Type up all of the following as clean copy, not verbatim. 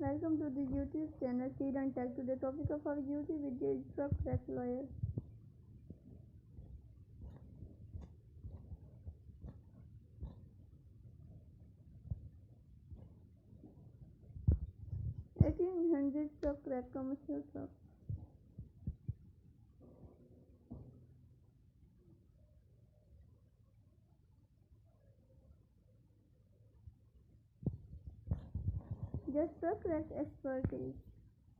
Welcome to the YouTube channel Kiran Tech. Today topic of our YouTube video is truck track lawyer. $1,800 truck rack commercial truck. Just truck rack expertise.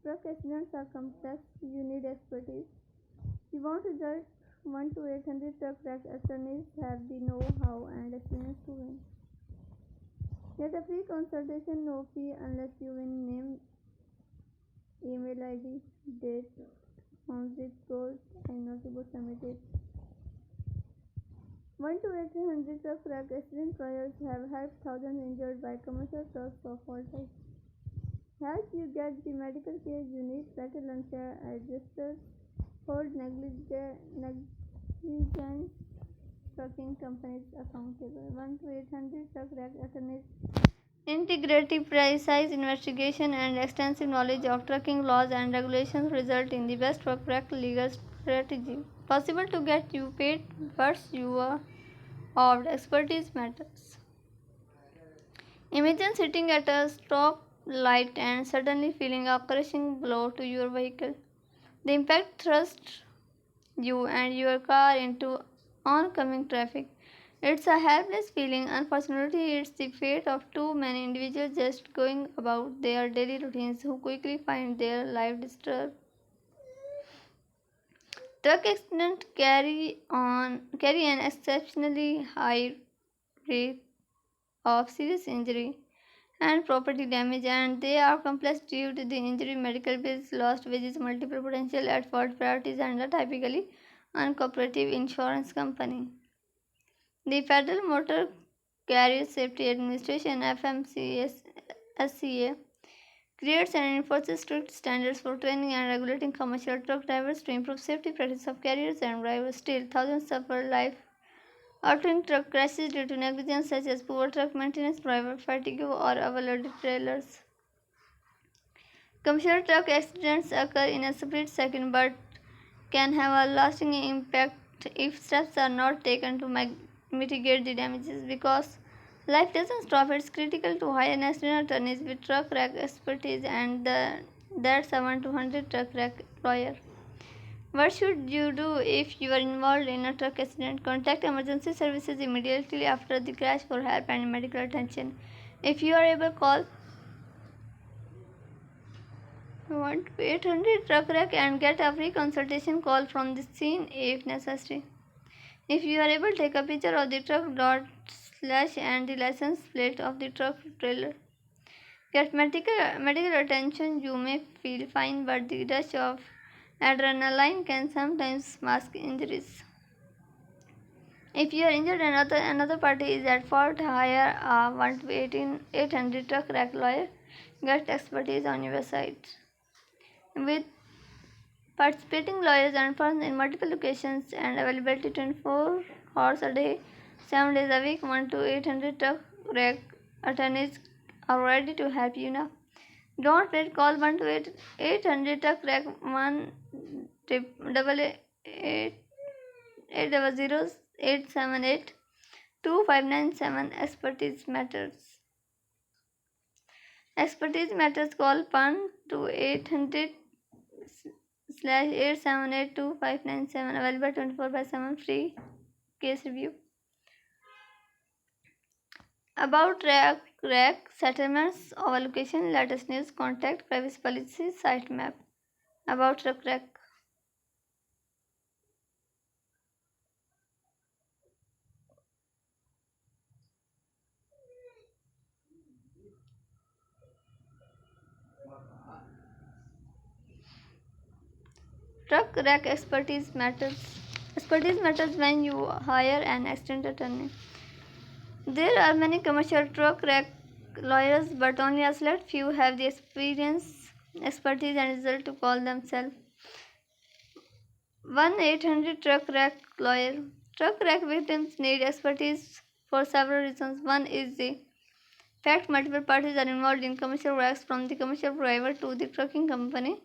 Truck accidents are complex. You need expertise. You want result 1 to 800 truck rack attorneys have the know-how and experience to win. Get a free consultation, no fee unless you win. Name, email ID, date, on zip code, and notable submitted. 1 to 800 truck wreck accident trials have helped thousands injured by commercial trucks of all types. Help you get the medical care you need, settle unfair adjusters, hold negligent trucking companies accountable. 1 to 800 truck wreck attorneys. Integrative, precise investigation and extensive knowledge of trucking laws and regulations result in the best truck wreck legal strategy possible to get you paid. What's your of expertise matters. Imagine sitting at a stop light and suddenly feeling a crushing blow to your vehicle. The impact thrusts you and your car into oncoming traffic. It's a helpless feeling. Unfortunately, it's the fate of too many individuals just going about their daily routines who quickly find their life disturbed. Truck accidents carry an exceptionally high rate of serious injury and property damage, and they are complex due to the injury, medical bills, lost wages, multiple potential at fault priorities, and a typically uncooperative insurance company. The Federal Motor Carrier Safety Administration (FMCSA) creates and enforces strict standards for training and regulating commercial truck drivers to improve safety practices of carriers and drivers. Still, thousands suffer life altering truck crashes due to negligence such as poor truck maintenance, driver fatigue, or overloaded trailers. Commercial truck accidents occur in a split second but can have a lasting impact if steps are not taken to mitigate the damages. Because life doesn't stop, it's critical to hire an accident attorneys with truck wreck expertise and that's a 1 to 100 truck wreck lawyer. What should you do if you are involved in a truck accident? Contact emergency services immediately after the crash for help and medical attention. If you are able, call 1-800 truck wreck and get a free consultation call from the scene if necessary. If you are able, take a picture of the truck dot slash and the license plate of the truck trailer. Get medical attention. You may feel fine, but the rush of adrenaline can sometimes mask injuries. If you are injured and another party is at fault, hire a 1 to 800 truck wreck lawyer. Get expertise on your side. With participating lawyers and firms in multiple locations and availability 24 hours a day, 7 days a week, 1 to 800 truck wreck attorneys are ready to help you now. Don't wait, call 1 to 800 truck wreck 1-888-800-878-2597. Expertise matters. Expertise matters. Call 1 to 800 slash 878-2597. Available 24/7. Free case review. About rack settlements of allocation, latest news, contact, privacy policy, site map. About truck rack. Truck rack expertise matters. Expertise matters when you hire an accident attorney. There are many commercial truck rack lawyers, but only a select few have the experience, expertise, and result to call themselves 1-800 truck rack lawyer. Truck rack victims need expertise for several reasons. One is the Fact: multiple parties are involved in commercial works from the commercial driver to the trucking company,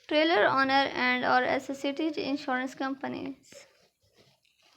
trailer owner, and or associated insurance companies.